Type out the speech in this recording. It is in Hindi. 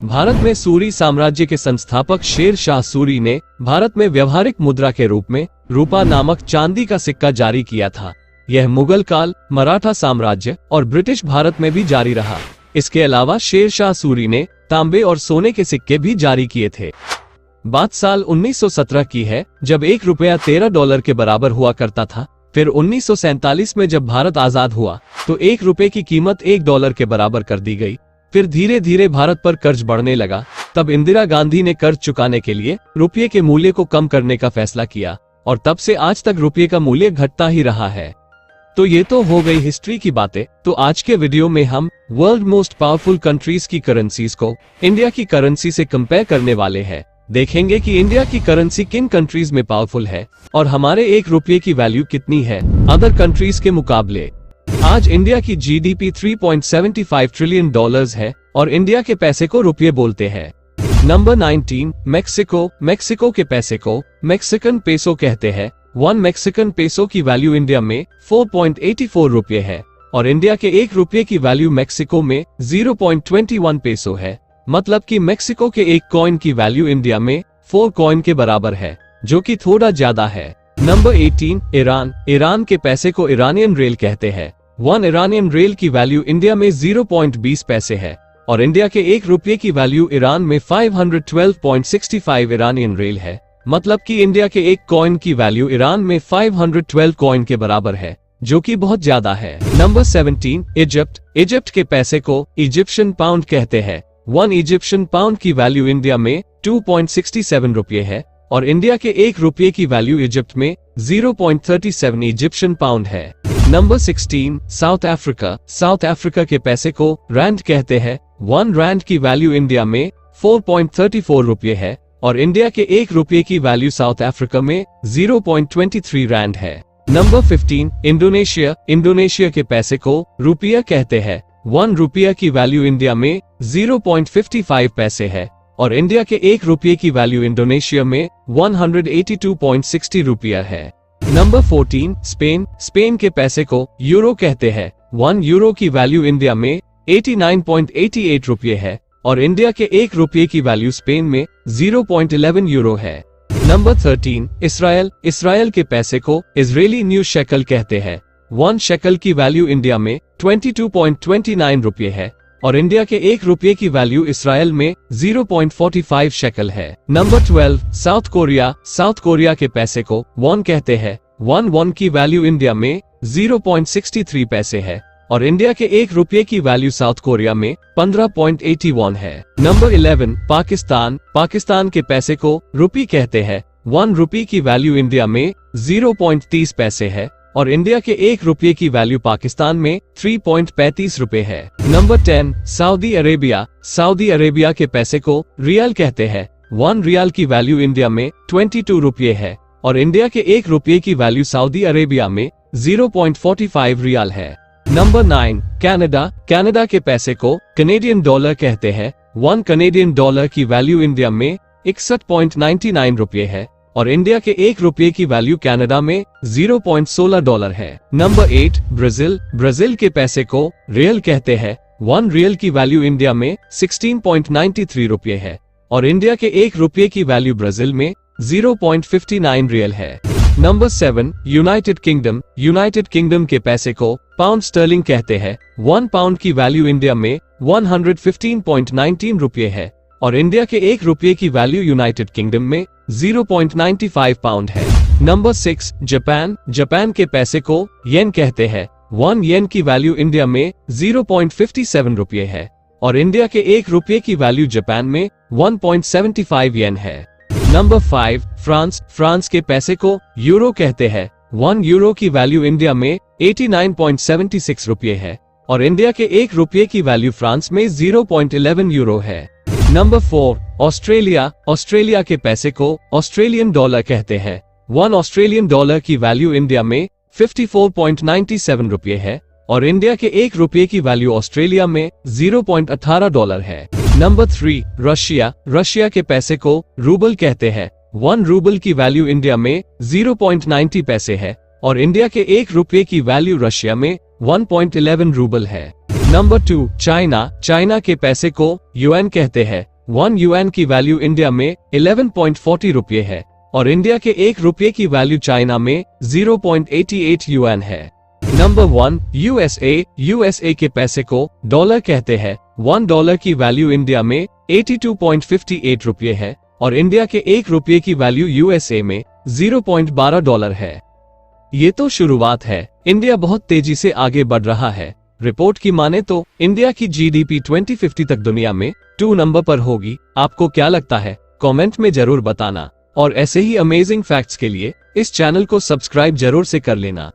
भारत में सूरी साम्राज्य के संस्थापक शेर शाह सूरी ने भारत में व्यवहारिक मुद्रा के रूप में रूपा नामक चांदी का सिक्का जारी किया था। यह मुगल काल, मराठा साम्राज्य और ब्रिटिश भारत में भी जारी रहा। इसके अलावा शेर शाह सूरी ने तांबे और सोने के सिक्के भी जारी किए थे। बात साल 1917 की है, जब $1 $13 के बराबर हुआ करता था। फिर 1947 में जब भारत आजाद हुआ तो $1 की कीमत $1 के बराबर कर दी गई। फिर धीरे धीरे भारत पर कर्ज बढ़ने लगा। तब इंदिरा गांधी ने कर्ज चुकाने के लिए रुपये के मूल्य को कम करने का फैसला किया और तब से आज तक रुपये का मूल्य घटता ही रहा है। तो ये तो हो गई हिस्ट्री की बातें। तो आज के वीडियो में हम वर्ल्ड मोस्ट पावरफुल कंट्रीज की करेंसीज को इंडिया की करेंसी से कंपेयर करने वाले हैं। देखेंगे कि इंडिया की करेंसी किन कंट्रीज में पावरफुल है और हमारे $1 की वैल्यू कितनी है अदर कंट्रीज के मुकाबले। आज इंडिया की जीडीपी $3.75 ट्रिलियन है और इंडिया के पैसे को रुपये बोलते हैं। Number 19, Mexico. मेक्सिको के पैसे को मैक्सिकन पेसो कहते हैं। 1 मैक्सिकन पेसो की वैल्यू इंडिया में 4.84 रुपये है और इंडिया के $1 की वैल्यू मैक्सिको में 0.21 पेसो है। मतलब कि मैक्सिको के एक कॉइन की वैल्यू इंडिया में 4 कॉइन के बराबर है, जो कि थोड़ा ज्यादा है। Number 18, Iran. ईरान के पैसे को ईरानियन रेल कहते हैं। 1 ईरानियन रेल की वैल्यू इंडिया में 0.20 पैसे है और इंडिया के $1 की वैल्यू ईरान में 512.65 ईरानियन रेल है। मतलब कि इंडिया के एक कॉइन की वैल्यू ईरान में 512 कॉइन के बराबर है, जो कि बहुत ज्यादा है। Number 17, Egypt. इजिप्ट के पैसे को इजिप्शियन पाउंड कहते हैं। 1 इजिप्शियन पाउंड की वैल्यू इंडिया में 2.67 रुपये है और इंडिया के $1 की वैल्यू इजिप्ट में 0.37 इजिप्शियन पाउंड है। Number 16, south Africa. South Africa के पैसे को रैंड कहते हैं। 1 रैंड की वैल्यू इंडिया में 4.34 रुपये है और इंडिया के $1 की वैल्यू साउथ अफ्रीका में 0.23 रैंड है। Number 15, Indonesia. इंडोनेशिया के पैसे को रुपया कहते हैं। 1 रुपया की वैल्यू इंडिया में 0.55 पैसे है और इंडिया के $1 की वैल्यू इंडोनेशिया में 182.60 रुपया है। Number 14, Spain. स्पेन के पैसे को यूरो कहते हैं। 1 यूरो की वैल्यू इंडिया में 89.88 रुपये है और इंडिया के $1 की वैल्यू स्पेन में 0.11 यूरो है। Number 13, Israel. इसराइल के पैसे को इजरायली न्यू शेकल कहते हैं। 1 शेकल की वैल्यू इंडिया में 22.29 रुपये है और इंडिया के $1 की वैल्यू इसराइल में 0.45 शेकल है। Number 12, south Korea. South Korea के पैसे को वॉन कहते हैं। 1 वॉन की वैल्यू इंडिया में 0.63 पैसे है और इंडिया के $1 की वैल्यू साउथ कोरिया में 15.81 है। नंबर 11, पाकिस्तान। पाकिस्तान के पैसे को रुपी कहते हैं। 1 रुपी की वैल्यू इंडिया में 0.30 पैसे है और इंडिया के $1 की वैल्यू पाकिस्तान में 3.35 रुपए है। Number 10, Saudi Arabia. Saudi Arabia के पैसे को रियाल कहते हैं। 1 रियाल की वैल्यू इंडिया में 22 रुपये है और इंडिया के $1 की वैल्यू सऊदी अरेबिया में 0.45 रियाल है। Number 9, Canada. कनाडा के पैसे को कनेडियन डॉलर कहते हैं। 1 कनेडियन डॉलर की वैल्यू इंडिया में 61.99 रुपये है और इंडिया के $1 की वैल्यू कनाडा में $0.16 है। Number 8, Brazil. ब्राजील के पैसे को रियल कहते हैं। 1 रियल की वैल्यू इंडिया में 16.93 रुपये है और इंडिया के $1 की वैल्यू ब्राजील में 0.59 रियल है। Number 7, United kingdom. United kingdom के पैसे को पाउंड स्टर्लिंग कहते हैं। 1 पाउंड की वैल्यू इंडिया में 115.19 रुपये है और इंडिया के $1 की वैल्यू यूनाइटेड किंगडम में 0.95 पाउंड है। Number 6, Japan. जापान के पैसे को येन कहते हैं। 1 येन की वैल्यू इंडिया में 0.57 रुपये है और इंडिया के $1 की वैल्यू जापान में 1.75 येन है। Number 5, France. फ्रांस के पैसे को यूरो कहते हैं। 1 यूरो की वैल्यू इंडिया में 89.76 रुपये है और इंडिया के $1 की वैल्यू फ्रांस में 0.11 यूरो है। Number 4, Australia. ऑस्ट्रेलिया के पैसे को ऑस्ट्रेलियन डॉलर कहते हैं। 1 ऑस्ट्रेलियन डॉलर की वैल्यू इंडिया में 54.97 रुपये है और इंडिया के $1 की वैल्यू ऑस्ट्रेलिया में $0.18 है। Number 3, Russia. रशिया के पैसे को रूबल कहते हैं। 1 रूबल की वैल्यू इंडिया में 0.90 पैसे है और इंडिया के $1 की वैल्यू रशिया में 1.11 रूबल है। Number 2, China. चाइना के पैसे को युआन कहते हैं। 1 युआन की वैल्यू इंडिया में 11.40 रुपये है और इंडिया के 1 रुपये की वैल्यू चाइना में 0.88 युआन है। Number 1, USA. यूएसए के पैसे को डॉलर कहते हैं। 1 डॉलर की वैल्यू इंडिया में 82.58 रुपये है और इंडिया के 1 रुपये की वैल्यू यूएसए में 0.12 डॉलर है। ये तो शुरुआत है, इंडिया बहुत तेजी से आगे बढ़ रहा है। रिपोर्ट की माने तो इंडिया की जीडीपी 2050 तक दुनिया में 2 नंबर पर होगी। आपको क्या लगता है? कमेंट में जरूर बताना और ऐसे ही अमेजिंग फैक्ट्स के लिए इस चैनल को सब्सक्राइब जरूर से कर लेना।